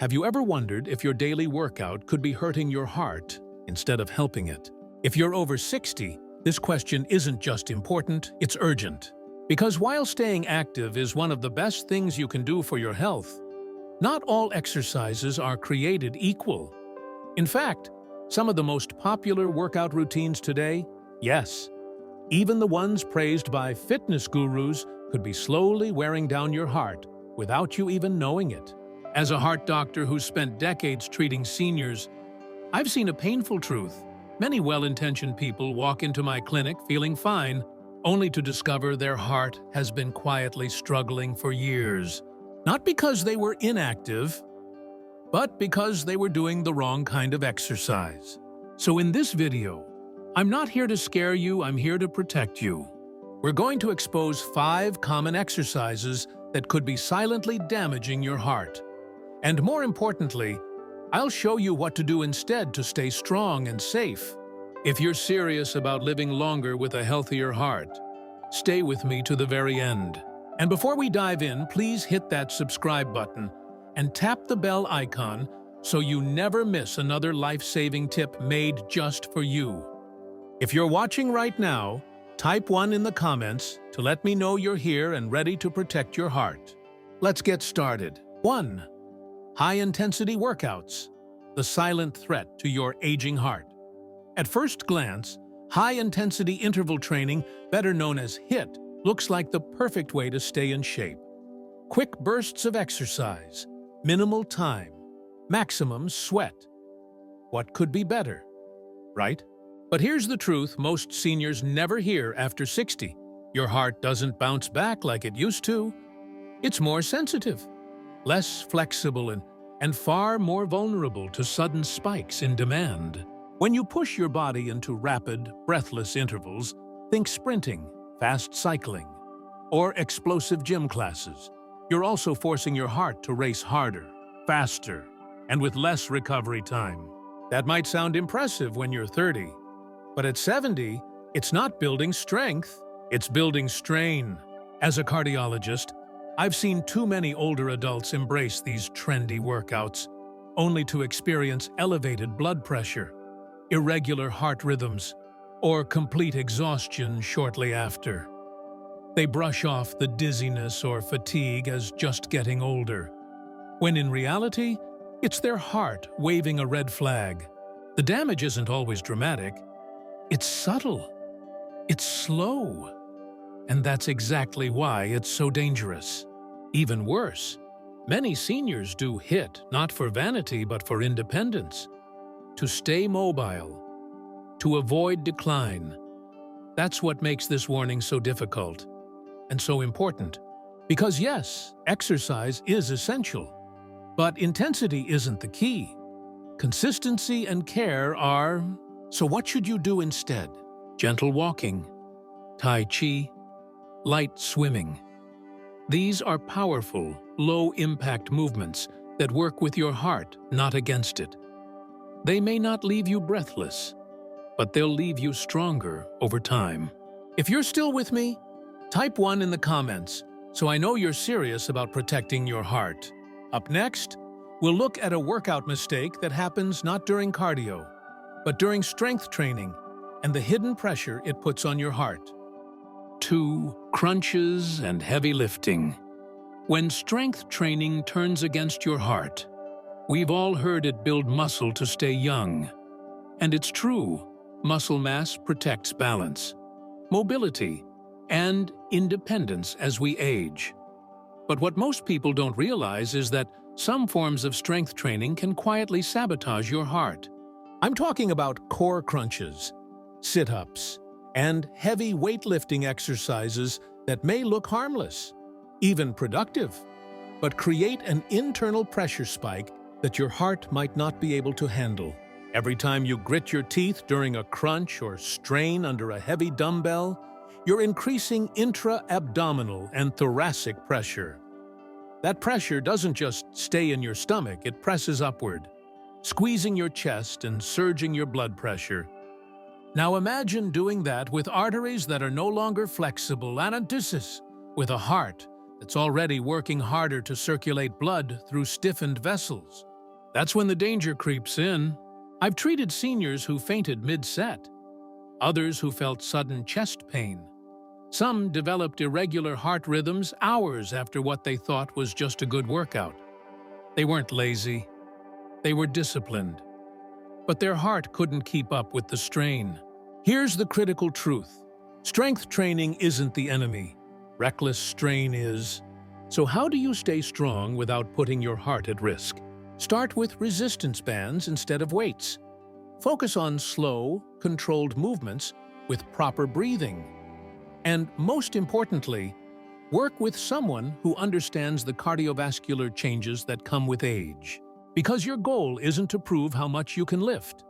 Have you ever wondered if your daily workout could be hurting your heart instead of helping it? If you're over 60, this question isn't just important, it's urgent. Because while staying active is one of the best things you can do for your health, not all exercises are created equal. In fact, some of the most popular workout routines today, yes, even the ones praised by fitness gurus, could be slowly wearing down your heart without you even knowing it. As a heart doctor who's spent decades treating seniors, I've seen a painful truth. Many well-intentioned people walk into my clinic feeling fine, only to discover their heart has been quietly struggling for years. Not because they were inactive, but because they were doing the wrong kind of exercise. So in this video, I'm not here to scare you, I'm here to protect you. We're going to expose 5 common exercises that could be silently damaging your heart. And more importantly, I'll show you what to do instead to stay strong and safe. If you're serious about living longer with a healthier heart, stay with me to the very end. And before we dive in, please hit that subscribe button and tap the bell icon so you never miss another life-saving tip made just for you. If you're watching right now, type 1 in the comments to let me know you're here and ready to protect your heart. Let's get started. 1. High-intensity workouts, the silent threat to your aging heart. At first glance, high-intensity interval training, better known as HIIT, looks like the perfect way to stay in shape. Quick bursts of exercise, minimal time, maximum sweat. What could be better, right? But here's the truth most seniors never hear after 60. Your heart doesn't bounce back like it used to. It's more sensitive, less flexible, and far more vulnerable to sudden spikes in demand. When you push your body into rapid, breathless intervals, think sprinting, fast cycling, or explosive gym classes, you're also forcing your heart to race harder, faster, and with less recovery time. That might sound impressive when you're 30, but at 70, it's not building strength, it's building strain. As a cardiologist, I've seen too many older adults embrace these trendy workouts, only to experience elevated blood pressure, irregular heart rhythms, or complete exhaustion shortly after. They brush off the dizziness or fatigue as just getting older, when in reality, it's their heart waving a red flag. The damage isn't always dramatic. It's subtle. It's slow. And that's exactly why it's so dangerous. Even worse, many seniors do HIIT not for vanity but for independence. To stay mobile. To avoid decline. That's what makes this warning so difficult and so important. Because yes, exercise is essential. But intensity isn't the key. Consistency and care are. So what should you do instead? Gentle walking, Tai Chi, light swimming. These are powerful, low-impact movements that work with your heart, not against it. They may not leave you breathless, but they'll leave you stronger over time. If you're still with me, type 1 in the comments so I know you're serious about protecting your heart. Up next, we'll look at a workout mistake that happens not during cardio, but during strength training and the hidden pressure it puts on your heart. 2. Crunches and heavy lifting. When strength training turns against your heart, we've all heard it build muscle to stay young. And it's true, muscle mass protects balance, mobility, and independence as we age. But what most people don't realize is that some forms of strength training can quietly sabotage your heart. I'm talking about core crunches, sit-ups, and heavy weightlifting exercises that may look harmless, even productive, but create an internal pressure spike that your heart might not be able to handle. Every time you grit your teeth during a crunch or strain under a heavy dumbbell, you're increasing intra-abdominal and thoracic pressure. That pressure doesn't just stay in your stomach, it presses upward, squeezing your chest and surging your blood pressure. Now imagine doing that with arteries that are no longer flexible, anadesis, with a heart that's already working harder to circulate blood through stiffened vessels. That's when the danger creeps in. I've treated seniors who fainted mid-set, others who felt sudden chest pain. Some developed irregular heart rhythms hours after what they thought was just a good workout. They weren't lazy. They were disciplined. But their heart couldn't keep up with the strain. Here's the critical truth. Strength training isn't the enemy. Reckless strain is. So how do you stay strong without putting your heart at risk? Start with resistance bands instead of weights. Focus on slow, controlled movements with proper breathing. And most importantly, work with someone who understands the cardiovascular changes that come with age. Because your goal isn't to prove how much you can lift.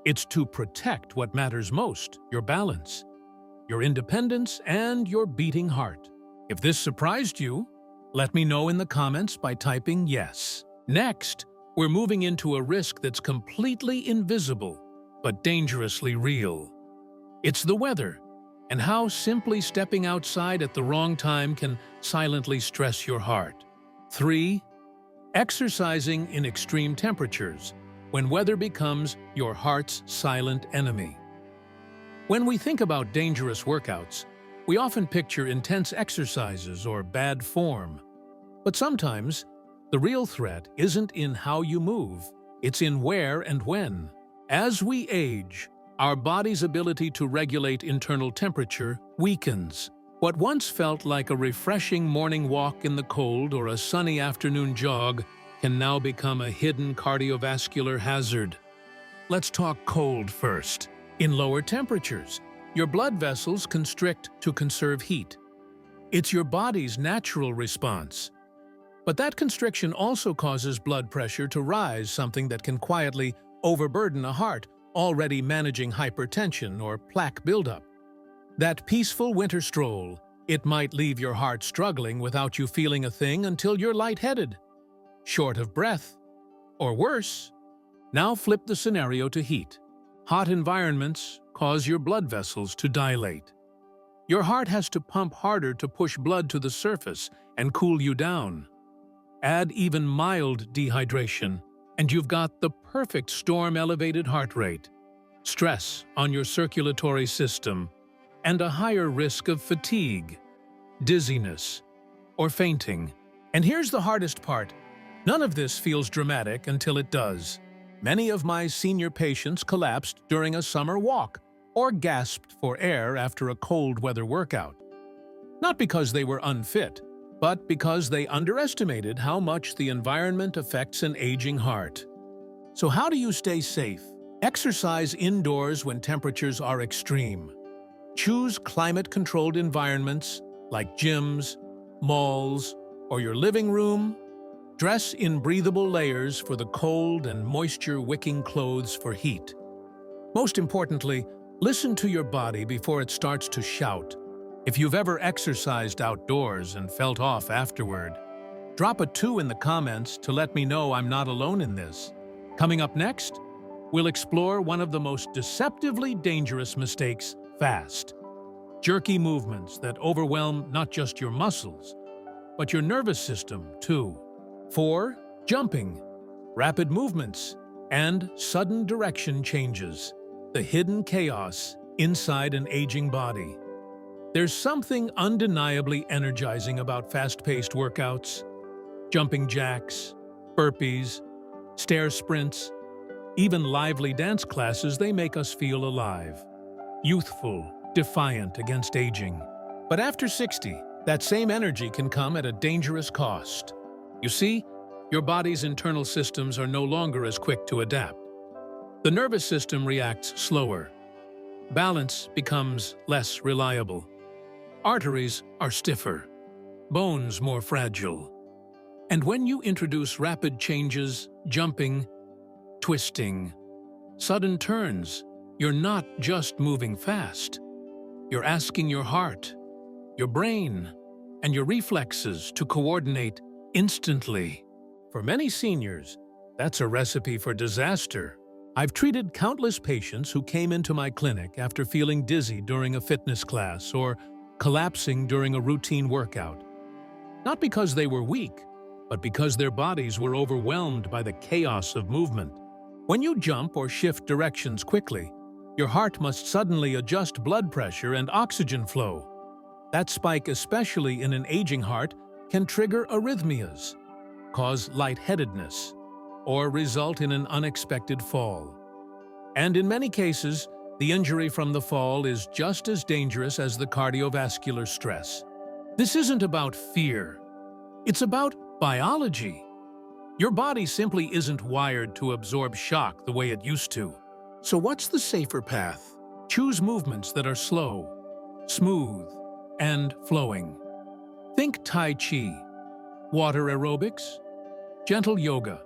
It's to protect what matters most, your balance, your independence, and your beating heart. If this surprised you, let me know in the comments by typing yes. Next, we're moving into a risk that's completely invisible, but dangerously real. It's the weather, and how simply stepping outside at the wrong time can silently stress your heart. 3. Exercising in extreme temperatures, when weather becomes your heart's silent enemy. When we think about dangerous workouts, we often picture intense exercises or bad form. But sometimes, the real threat isn't in how you move, it's in where and when. As we age, our body's ability to regulate internal temperature weakens. What once felt like a refreshing morning walk in the cold or a sunny afternoon jog can now become a hidden cardiovascular hazard. Let's talk cold first. In lower temperatures, your blood vessels constrict to conserve heat. It's your body's natural response. But that constriction also causes blood pressure to rise, something that can quietly overburden a heart already managing hypertension or plaque buildup. That peaceful winter stroll, it might leave your heart struggling without you feeling a thing until you're lightheaded, short of breath, or worse. Now flip the scenario to heat. Hot environments cause your blood vessels to dilate. Your heart has to pump harder to push blood to the surface and cool you down. Add even mild dehydration, and you've got the perfect storm-elevated heart rate, stress on your circulatory system, and a higher risk of fatigue, dizziness, or fainting. And here's the hardest part. None of this feels dramatic until it does. Many of my senior patients collapsed during a summer walk or gasped for air after a cold weather workout. Not because they were unfit, but because they underestimated how much the environment affects an aging heart. So how do you stay safe? Exercise indoors when temperatures are extreme. Choose climate-controlled environments like gyms, malls, or your living room. Dress in breathable layers for the cold and moisture-wicking clothes for heat. Most importantly, listen to your body before it starts to shout. If you've ever exercised outdoors and felt off afterward, drop a 2 in the comments to let me know I'm not alone in this. Coming up next, we'll explore one of the most deceptively dangerous mistakes fast. Jerky movements that overwhelm not just your muscles, but your nervous system too. 4. Jumping, rapid movements, and sudden direction changes. The hidden chaos inside an aging body. There's something undeniably energizing about fast-paced workouts. Jumping jacks, burpees, stair sprints, even lively dance classes, they make us feel alive. Youthful, defiant against aging. But after 60, that same energy can come at a dangerous cost. You see, your body's internal systems are no longer as quick to adapt. The nervous system reacts slower. Balance becomes less reliable. Arteries are stiffer. Bones more fragile. And when you introduce rapid changes, jumping, twisting, sudden turns, you're not just moving fast. You're asking your heart, your brain, and your reflexes to coordinate instantly. For many seniors, that's a recipe for disaster. I've treated countless patients who came into my clinic after feeling dizzy during a fitness class or collapsing during a routine workout. Not because they were weak, but because their bodies were overwhelmed by the chaos of movement. When you jump or shift directions quickly, your heart must suddenly adjust blood pressure and oxygen flow. That spike, especially in an aging heart, can trigger arrhythmias, cause lightheadedness, or result in an unexpected fall. And in many cases, the injury from the fall is just as dangerous as the cardiovascular stress. This isn't about fear. It's about biology. Your body simply isn't wired to absorb shock the way it used to. So what's the safer path? Choose movements that are slow, smooth, and flowing. Think Tai Chi, water aerobics, gentle yoga.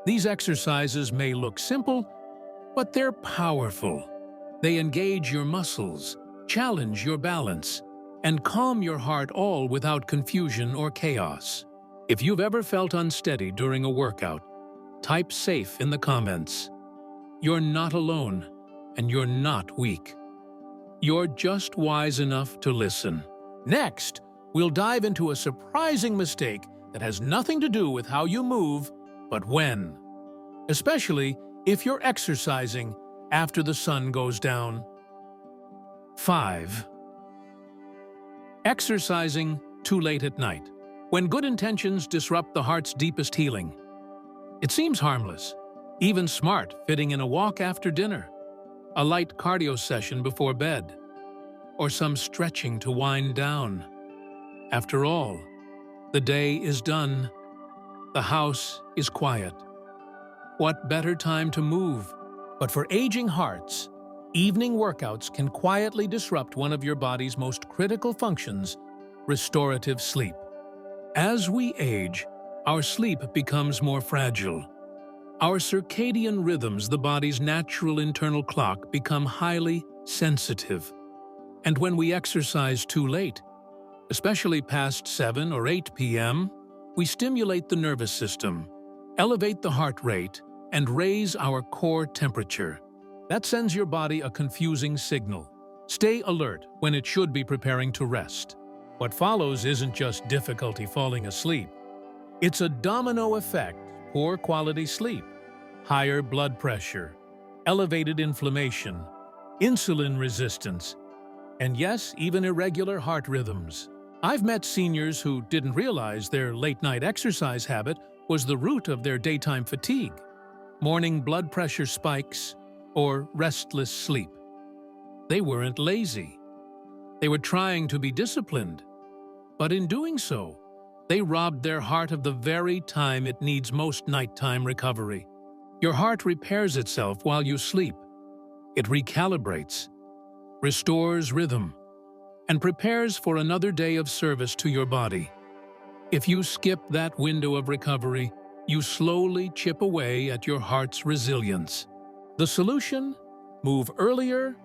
These exercises may look simple, but they're powerful. They engage your muscles, challenge your balance, and calm your heart, all without confusion or chaos. If you've ever felt unsteady during a workout, type SAFE in the comments. You're not alone, and you're not weak. You're just wise enough to listen. Next, we'll dive into a surprising mistake that has nothing to do with how you move, but when. Especially if you're exercising after the sun goes down. 5. Exercising too late at night, when good intentions disrupt the heart's deepest healing. It seems harmless, even smart, fitting in a walk after dinner, a light cardio session before bed, or some stretching to wind down. After all, the day is done. The house is quiet. What better time to move? But for aging hearts, evening workouts can quietly disrupt one of your body's most critical functions, restorative sleep. As we age, our sleep becomes more fragile. Our circadian rhythms, the body's natural internal clock, become highly sensitive. And when we exercise too late, especially past 7 or 8 p.m., we stimulate the nervous system, elevate the heart rate, and raise our core temperature. That sends your body a confusing signal. Stay alert when it should be preparing to rest. What follows isn't just difficulty falling asleep. It's a domino effect: poor quality sleep, higher blood pressure, elevated inflammation, insulin resistance, and yes, even irregular heart rhythms. I've met seniors who didn't realize their late-night exercise habit was the root of their daytime fatigue, morning blood pressure spikes, or restless sleep. They weren't lazy. They were trying to be disciplined. But in doing so, they robbed their heart of the very time it needs most nighttime recovery. Your heart repairs itself while you sleep. It recalibrates, restores rhythm, and prepares for another day of service to your body. If you skip that window of recovery, you slowly chip away at your heart's resilience. The solution? Move earlier.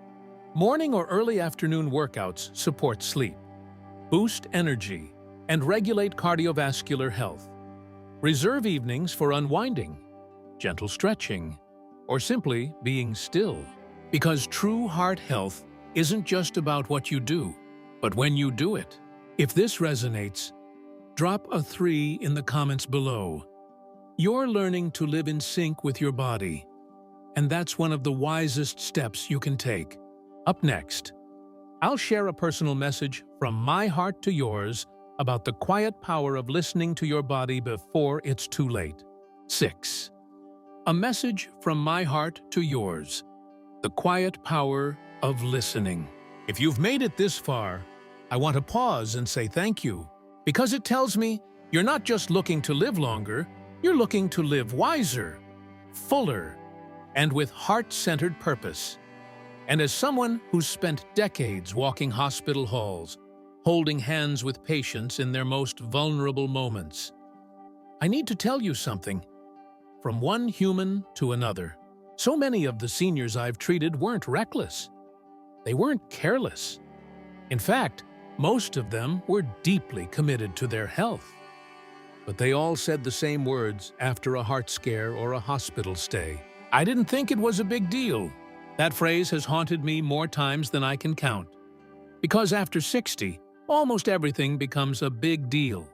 Morning or early afternoon workouts support sleep, boost energy, and regulate cardiovascular health. Reserve evenings for unwinding, gentle stretching, or simply being still. Because true heart health isn't just about what you do, but when you do it. If this resonates, drop a 3 in the comments below. You're learning to live in sync with your body, and that's one of the wisest steps you can take. Up next, I'll share a personal message from my heart to yours about the quiet power of listening to your body before it's too late. 6. A message from my heart to yours. The quiet power of listening. If you've made it this far, I want to pause and say thank you, because it tells me you're not just looking to live longer, you're looking to live wiser, fuller, and with heart-centered purpose. And as someone who's spent decades walking hospital halls, holding hands with patients in their most vulnerable moments, I need to tell you something. From one human to another, so many of the seniors I've treated weren't reckless. They weren't careless. In fact, most of them were deeply committed to their health. But they all said the same words after a heart scare or a hospital stay. "I didn't think it was a big deal." That phrase has haunted me more times than I can count. Because after 60, almost everything becomes a big deal.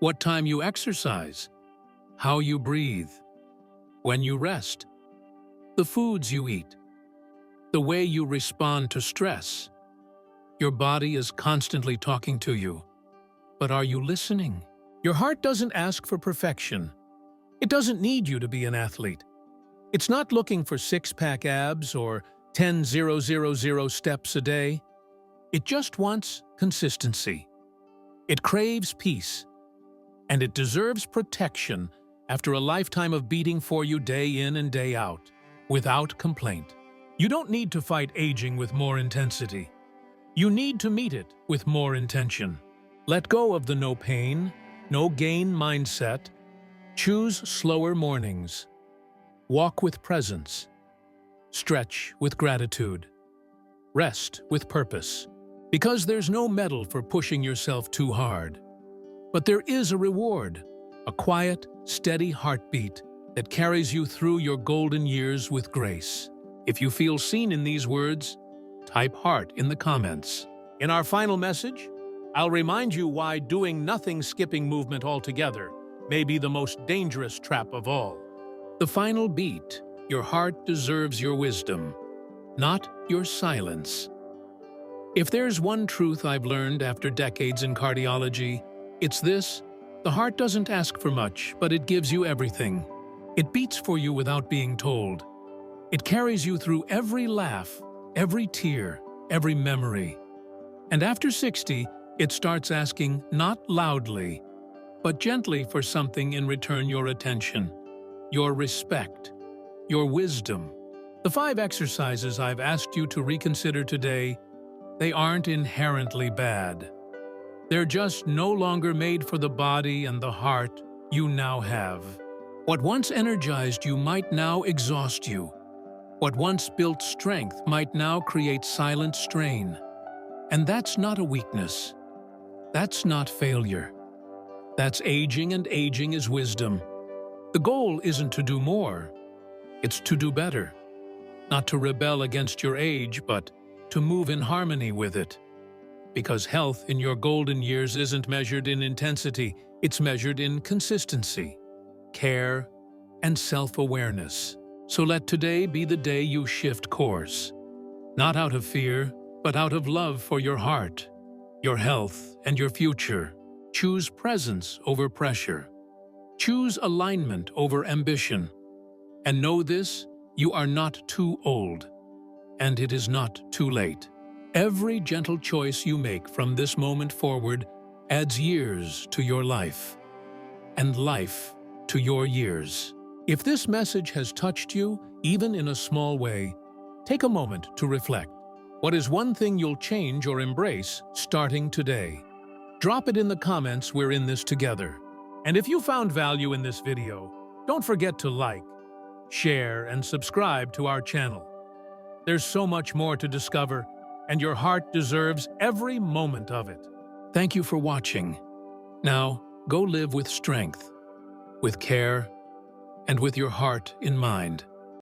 what time you exercise, how you breathe, when you rest, the foods you eat, the way you respond to stress. Your body is constantly talking to you, but are you listening? Your heart doesn't ask for perfection. It doesn't need you to be an athlete. It's not looking for six-pack abs or 10,000 steps a day. It just wants consistency. It craves peace, and it deserves protection after a lifetime of beating for you day in and day out, without complaint. You don't need to fight aging with more intensity. You need to meet it with more intention. Let go of the no pain, no gain mindset. Choose slower mornings. Walk with presence. Stretch with gratitude. Rest with purpose. Because there's no medal for pushing yourself too hard. But there is a reward, a quiet, steady heartbeat that carries you through your golden years with grace. If you feel seen in these words, type heart in the comments. In our final message, I'll remind you why doing nothing skipping movement altogether may be the most dangerous trap of all. The final beat, your heart deserves your wisdom, not your silence. If there's one truth I've learned after decades in cardiology, it's this: the heart doesn't ask for much, but it gives you everything. It beats for you without being told. It carries you through every laugh, every tear, every memory. And after 60, it starts asking not loudly, but gently for something in return: your attention, your respect, your wisdom. The 5 exercises I've asked you to reconsider today, they aren't inherently bad. They're just no longer made for the body and the heart you now have. What once energized you might now exhaust you. What once built strength might now create silent strain. And that's not a weakness. That's not failure. That's aging, and aging is wisdom. The goal isn't to do more. It's to do better. Not to rebel against your age, but to move in harmony with it. Because health in your golden years isn't measured in intensity, it's measured in consistency, care, and self-awareness. So let today be the day you shift course. Not out of fear, but out of love for your heart, your health, and your future. Choose presence over pressure. Choose alignment over ambition. And know this: you are not too old, and it is not too late. Every gentle choice you make from this moment forward adds years to your life, and life to your years. If this message has touched you, even in a small way, take a moment to reflect. What is one thing you'll change or embrace starting today? Drop it in the comments. We're in this together. And if you found value in this video, don't forget to like, share, and subscribe to our channel. There's so much more to discover, and your heart deserves every moment of it. Thank you for watching. Now, go live with strength, with care, and with your heart in mind.